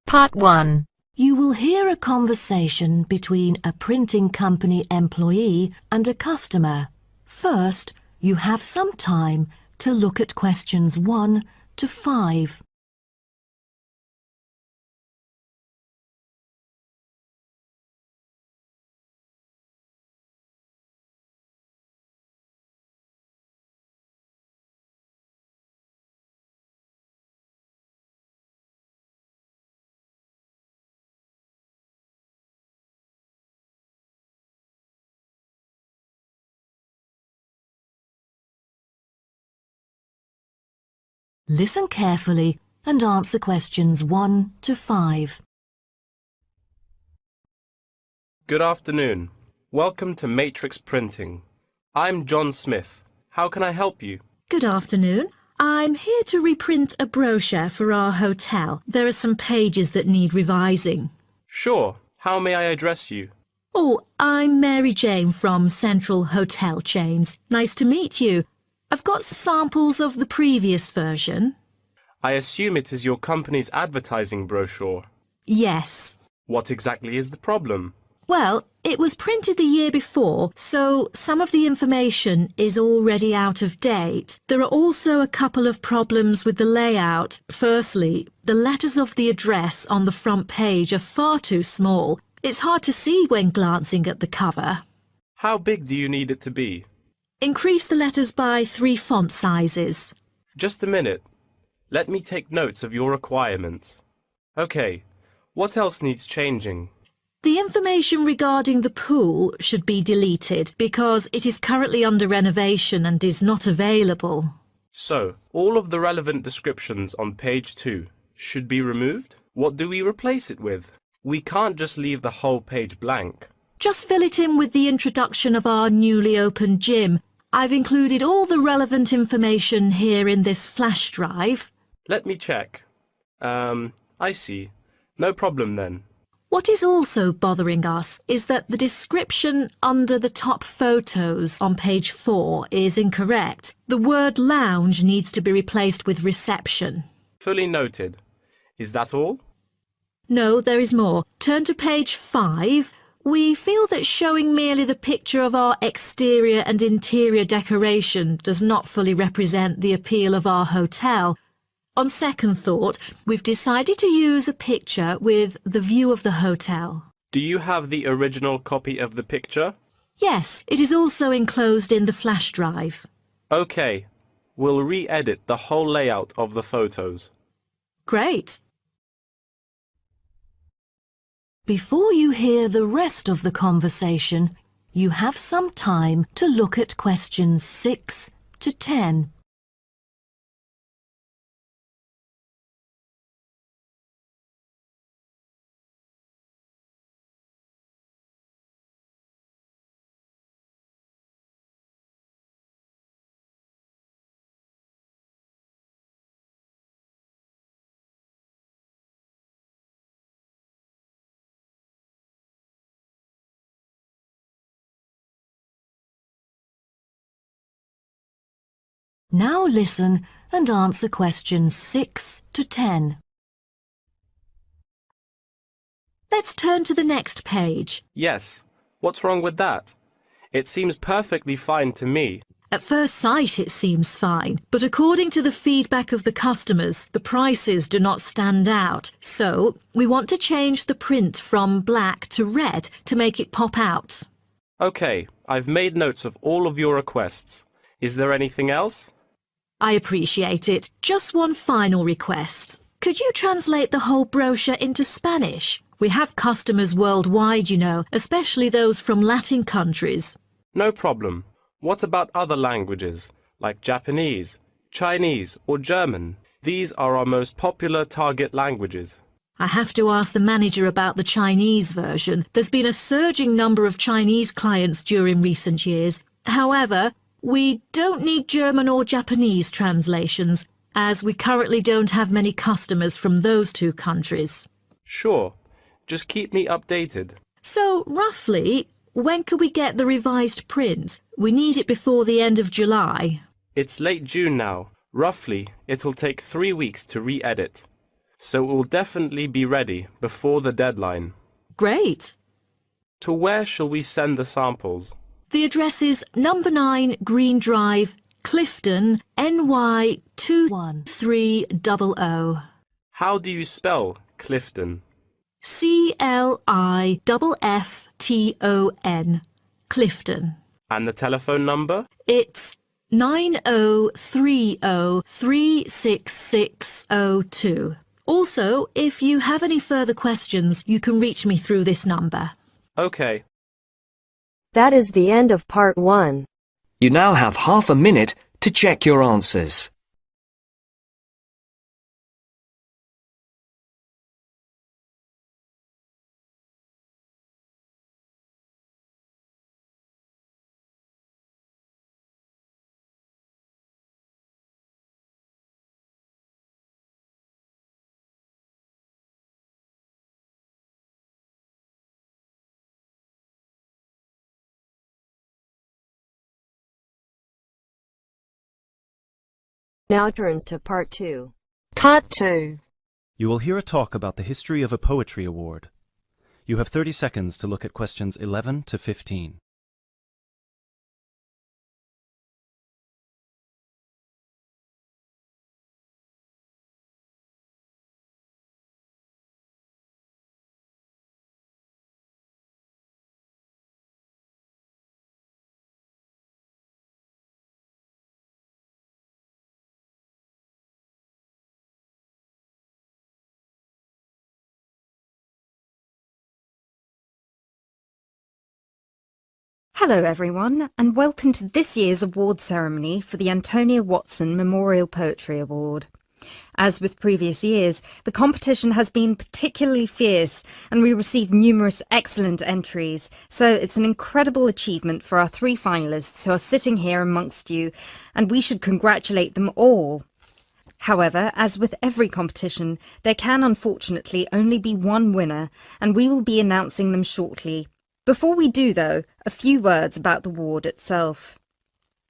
Part 1. You will hear a conversation between a printing company employee and a customer. First, you have some time to look at questions 1 to 5. Listen carefully and answer questions 1 to 5. Good afternoon. Welcome to Matrix Printing. I'm John Smith. How can I help you? Good afternoon. I'm here to reprint a brochure for our hotel. There are some pages that need revising. Sure. How may I address you? Oh, I'm Mary Jane from Central Hotel Chains. Nice to meet you. I've got samples of the previous version. I assume it is your company's advertising brochure. Yes. What exactly is the problem? Well, it was printed the year before, so some of the information is already out of date. There are also a couple of problems with the layout. Firstly, the letters of the address on the front page are far too small. It's hard to see when glancing at the cover. How big do you need it to be? Increase the letters by 3 font sizes. Just a minute. Let me take notes of your requirements. Okay. What else needs changing? The information regarding the pool should be deleted because it is currently under renovation and is not available. So, all of the relevant descriptions on page 2 should be removed? What do we replace it with? We can't just leave the whole page blank. Just fill it in with the introduction of our newly opened gym. I've included all the relevant information here in this flash drive. Let me check. I see. No problem then. What is also bothering us is that the description under the top photos on page 4 is incorrect. The word lounge needs to be replaced with reception. Fully noted. Is that all? No, there is more. Turn to page 5. We feel that showing merely the picture of our exterior and interior decoration does not fully represent the appeal of our hotel. On second thought, we've decided to use a picture with the view of the hotel. Do you have the original copy of the picture? Yes, it is also enclosed in the flash drive. Okay. We'll re-edit the whole layout of the photos. Great. Before you hear the rest of the conversation, you have some time to look at questions 6 to 10. Now listen and answer questions 6 to 10. Let's turn to the next page. Yes. What's wrong with that? It seems perfectly fine to me. At first sight it seems fine, but according to the feedback of the customers, the prices do not stand out. So, we want to change the print from black to red to make it pop out. Okay, I've made notes of all of your requests. Is there anything else? I appreciate it. Just one final request. Could you translate the whole brochure into Spanish? We have customers worldwide, you know, especially those from Latin countries. No problem. What about other languages, like Japanese, Chinese, or German? These are our most popular target languages. I have to ask the manager about the Chinese version. There's been a surging number of Chinese clients during recent years. However, we don't need German or Japanese translations, as we currently don't have many customers from those two countries. Sure. Just keep me updated. So, roughly, when can we get the revised print? We need it before the end of July. It's late June now. Roughly, it'll take 3 weeks to re-edit. so it will definitely be ready before the deadline. Great. To where shall we send the samples? The address is number 9 Green Drive, Clifton, NY 21300. How do you spell Clifton? CLIFFTON, Clifton. And the telephone number? It's 9030366602. Also, if you have any further questions, you can reach me through this number. Okay. That is the end of part 1. You now have half a minute to check your answers. Now turns to part 2. Part 2. You will hear a talk about the history of a poetry award. You have 30 seconds to look at questions 11 to 15. Hello everyone, and welcome to this year's award ceremony for the Antonia Watson Memorial Poetry Award. As with previous years, the competition has been particularly fierce and we received numerous excellent entries, so it's an incredible achievement for our 3 finalists who are sitting here amongst you, and we should congratulate them all. However, as with every competition, there can unfortunately only be one winner, and we will be announcing them shortly. Before we do, though, a few words about the award itself.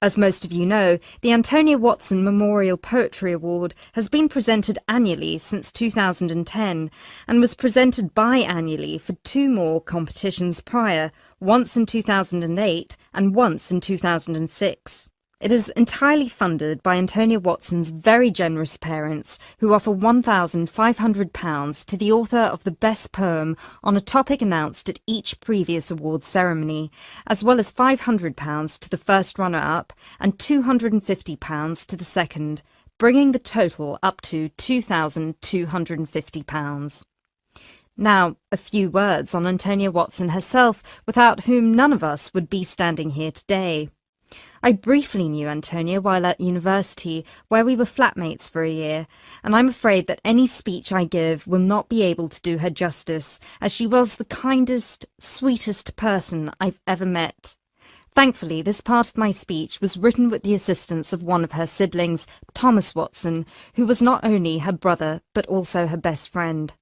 As most of you know, the Antonia Watson Memorial Poetry Award has been presented annually since 2010 and was presented biannually for 2 more competitions prior, once in 2008 and once in 2006. It is entirely funded by Antonia Watson's very generous parents, who offer £1,500 to the author of the best poem on a topic announced at each previous award ceremony, as well as £500 to the first runner-up and £250 to the second, bringing the total up to £2,250. Now, a few words on Antonia Watson herself, without whom none of us would be standing here today. I briefly knew Antonia while at university, where we were flatmates for a year, and I'm afraid that any speech I give will not be able to do her justice, as she was the kindest, sweetest person I've ever met. Thankfully, this part of my speech was written with the assistance of one of her siblings, Thomas Watson, who was not only her brother, but also her best friend.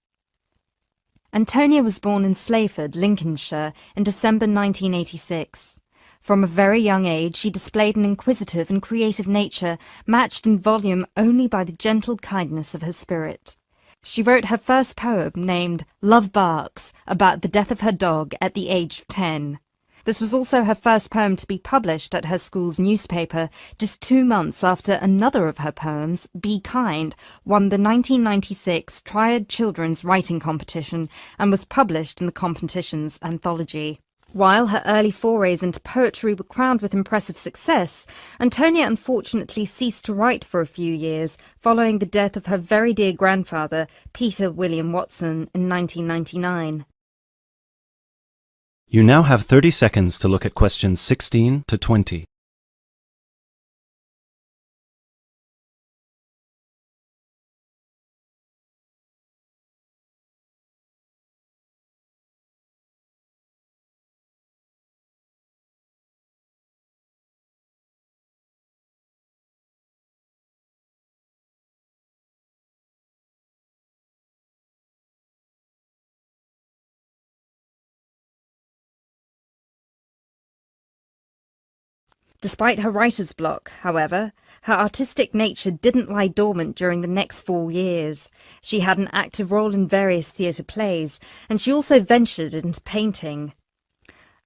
Antonia was born in Slayford, Lincolnshire, in December 1986. From a very young age, she displayed an inquisitive and creative nature, matched in volume only by the gentle kindness of her spirit. She wrote her first poem, named Love Barks, about the death of her dog at the age of 10. This was also her first poem to be published at her school's newspaper, just 2 months after another of her poems, Be Kind, won the 1996 Triad Children's Writing Competition and was published in the competition's anthology. While her early forays into poetry were crowned with impressive success, Antonia unfortunately ceased to write for a few years following the death of her very dear grandfather, Peter William Watson, in 1999. You now have 30 seconds to look at questions 16 to 20. Despite her writer's block, however, her artistic nature didn't lie dormant during the next 4 years. She had an active role in various theatre plays, and she also ventured into painting.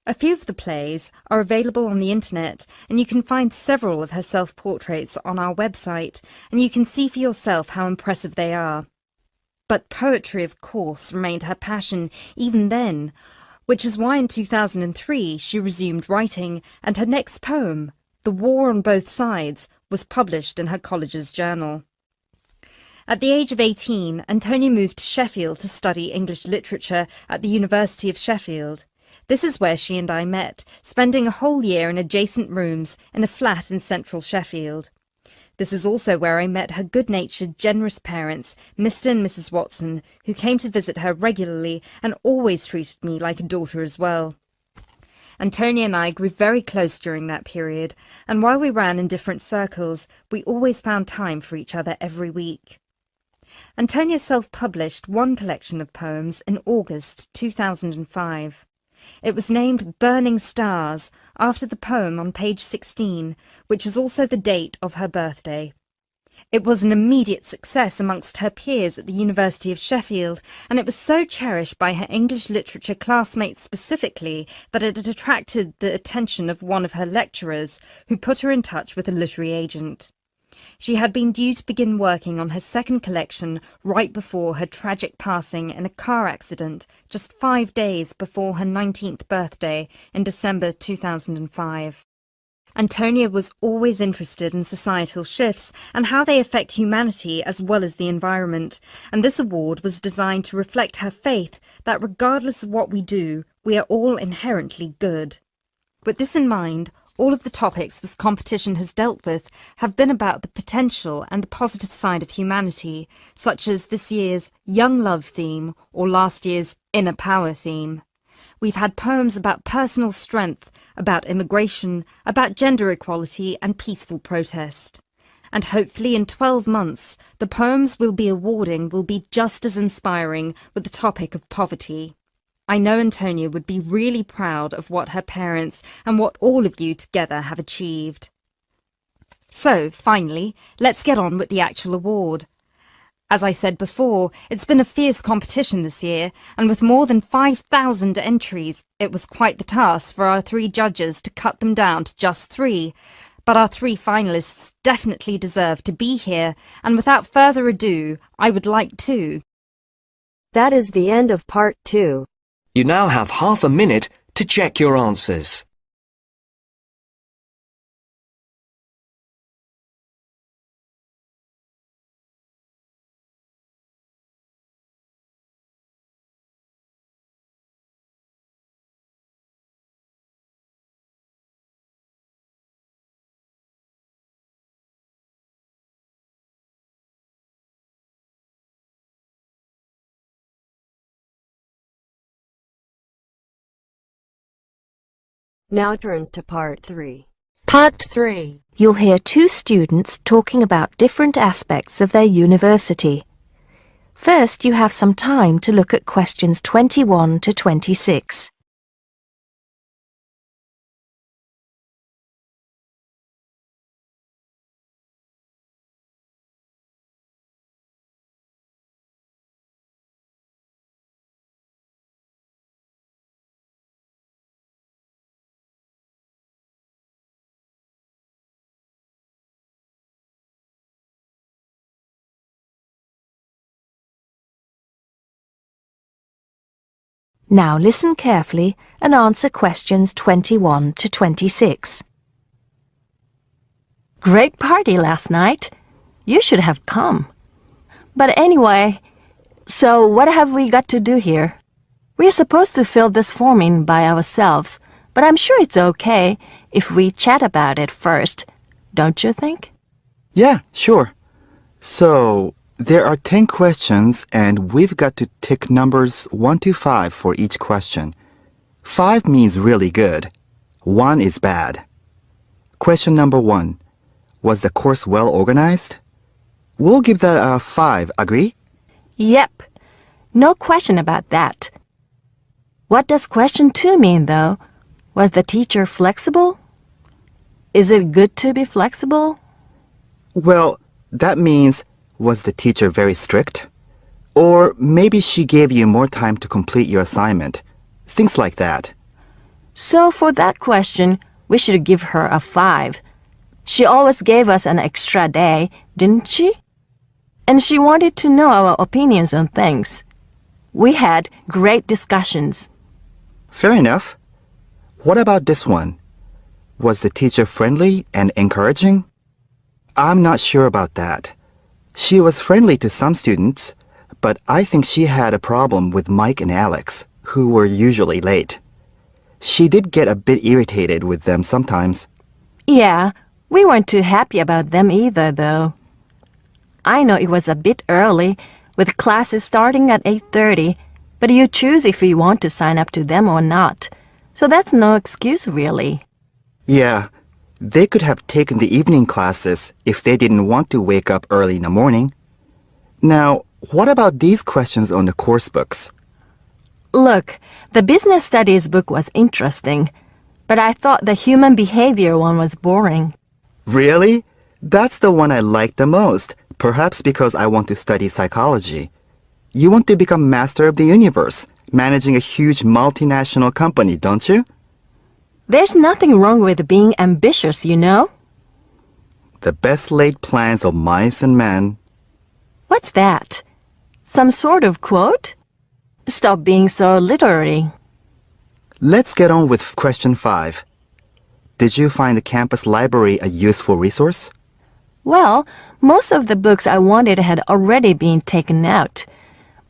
A few of the plays are available on the internet, and you can find several of her self-portraits on our website, and you can see for yourself how impressive they are. But poetry, of course, remained her passion even then, which is why in 2003 she resumed writing, and her next poem, The War on Both Sides, was published in her college's journal. At the age of 18, Antonia moved to Sheffield to study English literature at the University of Sheffield. This is where she and I met, spending a whole year in adjacent rooms in a flat in central Sheffield. This is also where I met her good-natured, generous parents, Mr. and Mrs. Watson, who came to visit her regularly and always treated me like a daughter as well. Antonia and I grew very close during that period, and while we ran in different circles, we always found time for each other every week. Antonia self-published one collection of poems in August 2005. It was named Burning Stars, after the poem on page 16, which is also the date of her birthday. It was an immediate success amongst her peers at the University of Sheffield, and it was so cherished by her English literature classmates specifically that it had attracted the attention of one of her lecturers, who put her in touch with a literary agent. She had been due to begin working on her second collection right before her tragic passing in a car accident just 5 days before her 19th birthday in December 2005. Antonia was always interested in societal shifts and how they affect humanity as well as the environment, and this award was designed to reflect her faith that regardless of what we do, we are all inherently good. With this in mind, all of the topics this competition has dealt with have been about the potential and the positive side of humanity, such as this year's Young Love theme or last year's Inner Power theme. We've had poems about personal strength, about immigration, about gender equality and peaceful protest. And hopefully in 12 months, the poems we'll be awarding will be just as inspiring with the topic of poverty. I know Antonia would be really proud of what her parents and what all of you together have achieved. So, finally, let's get on with the actual award. As I said before, it's been a fierce competition this year, and with more than 5,000 entries, it was quite the task for our 3 judges to cut them down to just 3. But our 3 finalists definitely deserve to be here, and without further ado, I would like to. That is the end of part 2. You now have half a minute to check your answers. Now turns to part 3. Part 3. You'll hear 2 students talking about different aspects of their university. First, you have some time to look at questions 21 to 26. Now listen carefully and answer questions 21 to 26. Great party last night. You should have come. But anyway, so what have we got to do here? We're supposed to fill this form in by ourselves, but I'm sure it's okay if we chat about it first, don't you think? Yeah, sure. So, there are 10 questions and we've got to tick numbers 1 to 5 for each question. 5 means really good. 1 is bad. Question number 1. Was the course well organized? We'll give that a 5, agree? Yep. No question about that. What does question 2 mean, though? Was the teacher flexible? Is it good to be flexible? Well, that means, was the teacher very strict? Or maybe she gave you more time to complete your assignment. Things like that. So for that question, we should give her a 5. She always gave us an extra day, didn't she? And she wanted to know our opinions on things. We had great discussions. Fair enough. What about this one? Was the teacher friendly and encouraging? I'm not sure about that. She was friendly to some students, but I think she had a problem with Mike and Alex, who were usually late. She did get a bit irritated with them sometimes. Yeah, we weren't too happy about them either, though. I know it was a bit early, with classes starting at 8:30, but you choose if you want to sign up to them or not. So that's no excuse, really. Yeah, they could have taken the evening classes if they didn't want to wake up early in the morning. Now, what about these questions on the course books? Look, the business studies book was interesting, but I thought the human behavior one was boring. Really? That's the one I like the most, perhaps because I want to study psychology. You want to become master of the universe, managing a huge multinational company, don't you? There's nothing wrong with being ambitious, you know? The best laid plans of mice and men. What's that? Some sort of quote? Stop being so literary. Let's get on with question 5. Did you find the campus library a useful resource? Well, most of the books I wanted had already been taken out,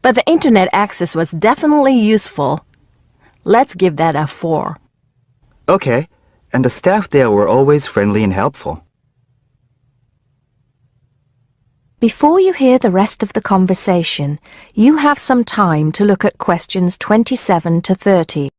but the internet access was definitely useful. Let's give that a 4. Okay, and the staff there were always friendly and helpful. Before you hear the rest of the conversation, you have some time to look at questions 27 to 30.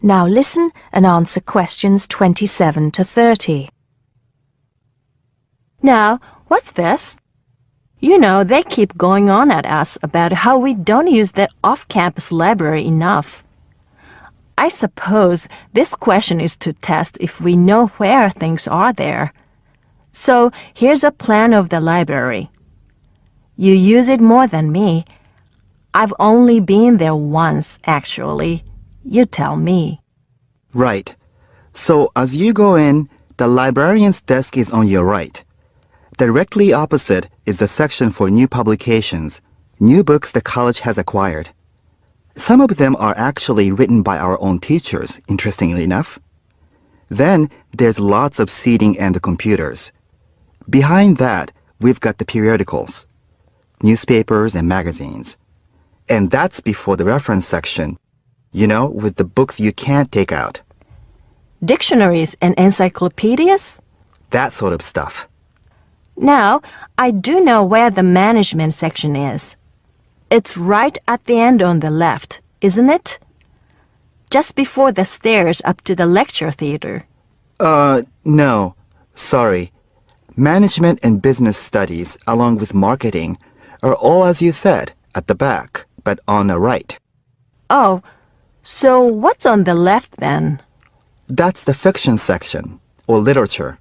Now listen and answer questions 27 to 30. Now, what's this? You know, they keep going on at us about how we don't use the off-campus library enough. I suppose this question is to test if we know where things are there. So here's a plan of the library. You use it more than me. I've only been there once, actually. You tell me. Right. So as you go in, the librarian's desk is on your right. Directly opposite is the section for new publications, new books the college has acquired. Some of them are actually written by our own teachers, interestingly enough. Then there's lots of seating and the computers. Behind that, we've got the periodicals, newspapers and magazines. And that's before the reference section, you know, with the books you can't take out. Dictionaries and encyclopedias? That sort of stuff. Now, I do know where the management section is. It's right at the end on the left, isn't it? Just before the stairs up to the lecture theater. No. Sorry. Management and business studies, along with marketing, are all, as you said, at the back, but on the right. Oh, so what's on the left then? That's the fiction section, or literature.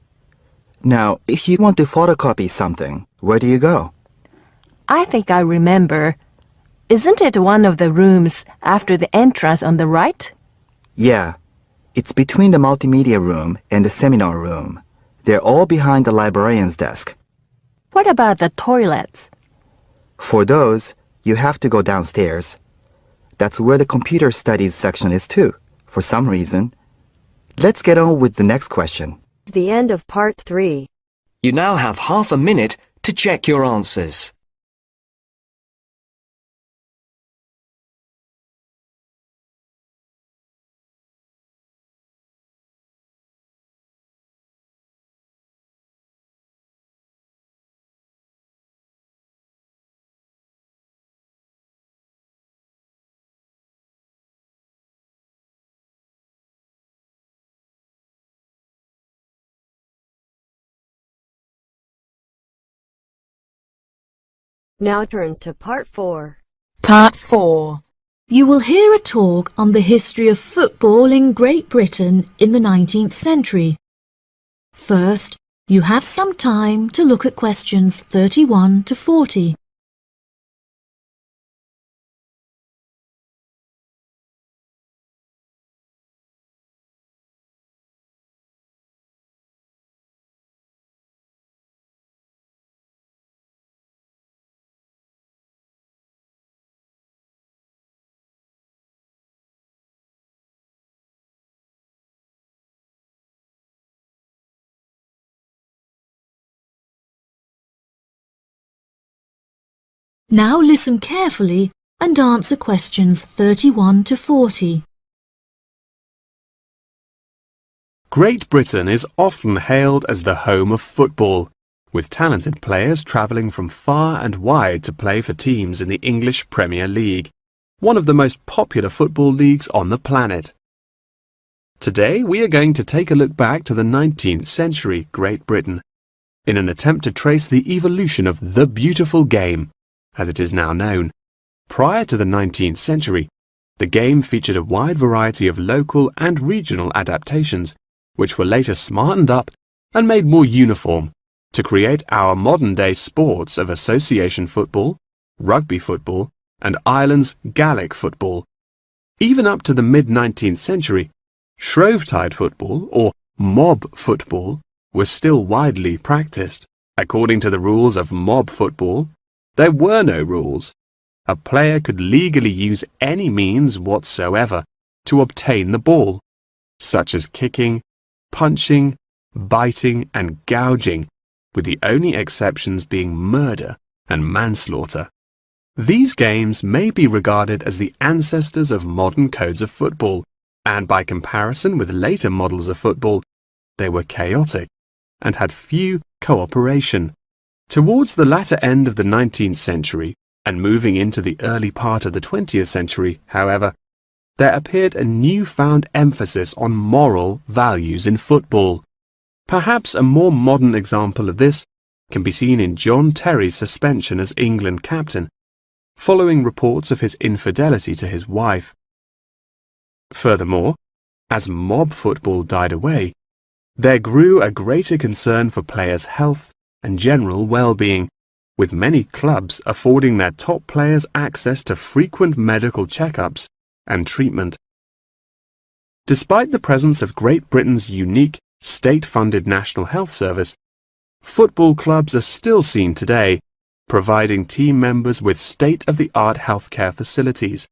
Now, if you want to photocopy something, where do you go? I think I remember. Isn't it one of the rooms after the entrance on the right? Yeah. It's between the multimedia room and the seminar room. They're all behind the librarian's desk. What about the toilets? For those, you have to go downstairs. That's where the computer studies section is too, for some reason. Let's get on with the next question. The end of part 3. You now have half a minute to check your answers. Now turns to Part 4. Part 4. You will hear a talk on the history of football in Great Britain in the 19th century. First, you have some time to look at questions 31 to 40. Now listen carefully and answer questions 31 to 40. Great Britain is often hailed as the home of football, with talented players travelling from far and wide to play for teams in the English Premier League, one of the most popular football leagues on the planet. Today we are going to take a look back to the 19th century Great Britain, in an attempt to trace the evolution of the beautiful game, as it is now known. Prior to the 19th century, the game featured a wide variety of local and regional adaptations, which were later smartened up and made more uniform to create our modern-day sports of association football, rugby football, and Ireland's Gaelic football. Even up to the mid-19th century, Shrovetide football, or mob football, was still widely practiced. According to the rules of mob football, there were no rules. A player could legally use any means whatsoever to obtain the ball, such as kicking, punching, biting, and gouging, with the only exceptions being murder and manslaughter. These games may be regarded as the ancestors of modern codes of football, and by comparison with later models of football, they were chaotic and had few cooperation. Towards the latter end of the 19th century and moving into the early part of the 20th century, however, there appeared a newfound emphasis on moral values in football. Perhaps a more modern example of this can be seen in John Terry's suspension as England captain, following reports of his infidelity to his wife. Furthermore, as mob football died away, there grew a greater concern for players' health and general well-being, with many clubs affording their top players access to frequent medical checkups and treatment. Despite the presence of Great Britain's unique state-funded National Health Service, football clubs are still seen today providing team members with state-of-the-art healthcare facilities,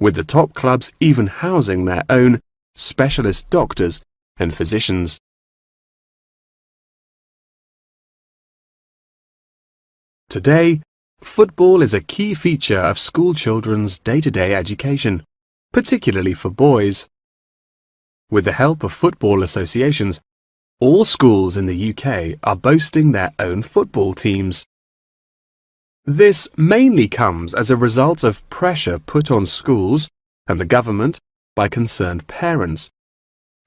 with the top clubs even housing their own specialist doctors and physicians. Today, football is a key feature of school children's day-to-day education, particularly for boys. With the help of football associations, all schools in the UK are boasting their own football teams. This mainly comes as a result of pressure put on schools and the government by concerned parents,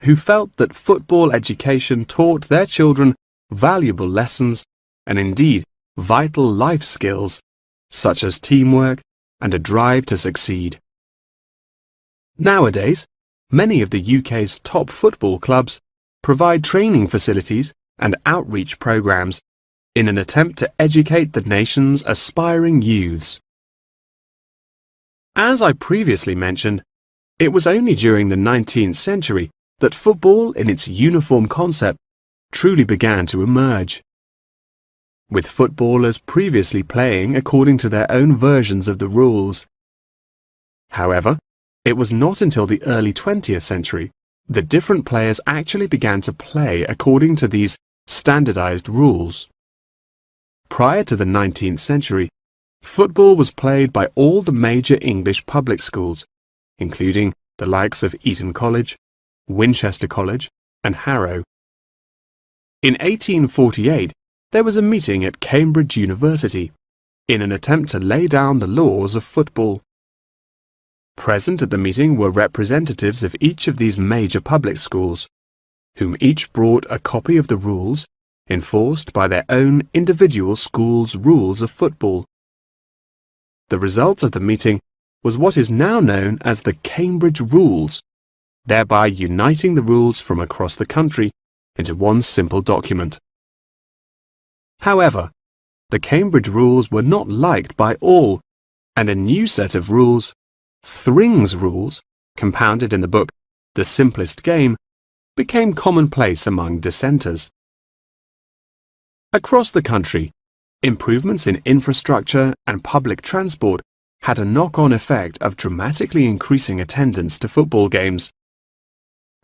who felt that football education taught their children valuable lessons and indeed vital life skills, such as teamwork and a drive to succeed. Nowadays, many of the UK's top football clubs provide training facilities and outreach programs in an attempt to educate the nation's aspiring youths. As I previously mentioned, it was only during the 19th century that football in its uniform concept truly began to emerge, with footballers previously playing according to their own versions of the rules. However, it was not until the early 20th century that different players actually began to play according to these standardized rules. Prior to the 19th century, football was played by all the major English public schools, including the likes of Eton College, Winchester College, and Harrow. In 1848, there was a meeting at Cambridge University in an attempt to lay down the laws of football. Present at the meeting were representatives of each of these major public schools, whom each brought a copy of the rules enforced by their own individual school's rules of football. The result of the meeting was what is now known as the Cambridge Rules, thereby uniting the rules from across the country into one simple document. However, the Cambridge Rules were not liked by all, and a new set of rules, Thring's Rules, compounded in the book The Simplest Game, became commonplace among dissenters. Across the country, improvements in infrastructure and public transport had a knock-on effect of dramatically increasing attendance to football games.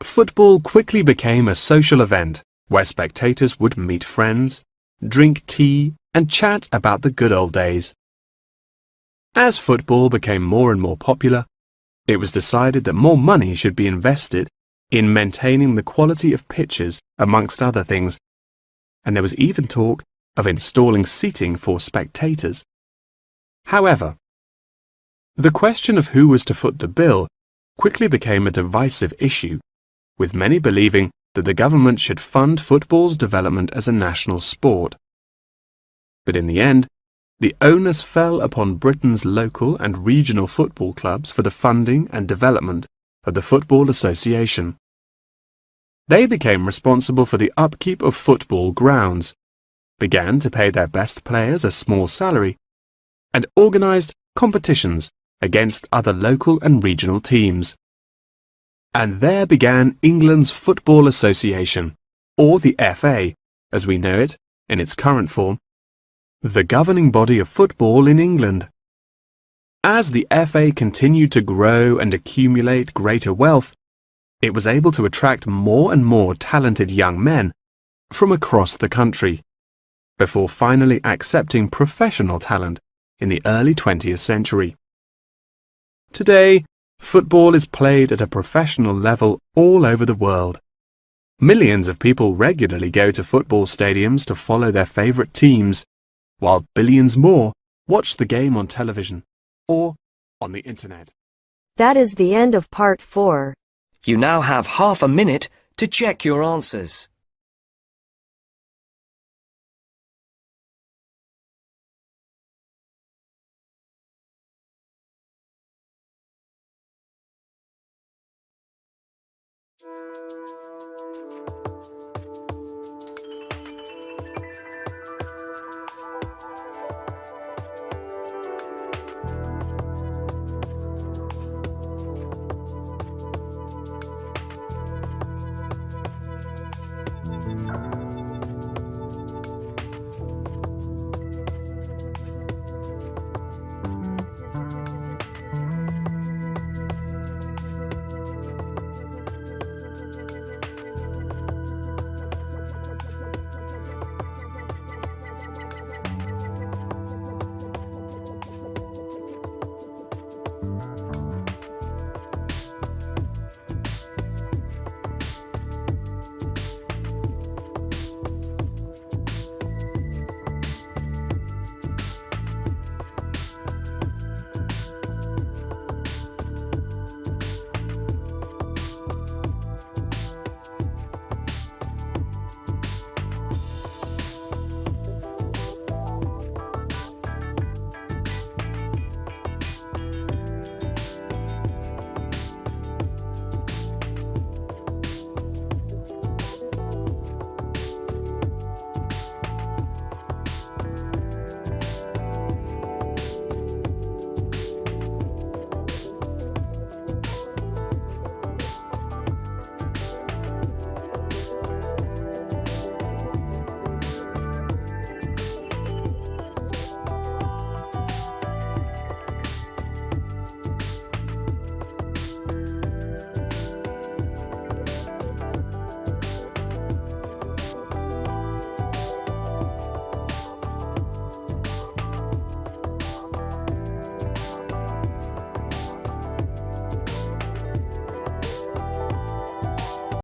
Football quickly became a social event where spectators would meet friends, drink tea, and chat about the good old days. As football became more and more popular, it was decided that more money should be invested in maintaining the quality of pitches, amongst other things, and there was even talk of installing seating for spectators. However, the question of who was to foot the bill quickly became a divisive issue, with many believing that the government should fund football's development as a national sport. But in the end, the onus fell upon Britain's local and regional football clubs for the funding and development of the Football Association. They became responsible for the upkeep of football grounds, began to pay their best players a small salary, and organised competitions against other local and regional teams. And there began England's Football Association, or the FA, as we know it in its current form, the governing body of football in England. As the FA continued to grow and accumulate greater wealth, it was able to attract more and more talented young men from across the country, before finally accepting professional talent in the early 20th century. Today, football is played at a professional level all over the world. Millions of people regularly go to football stadiums to follow their favourite teams, while billions more watch the game on television or on the internet. That is the end of part 4. You now have half a minute to check your answers.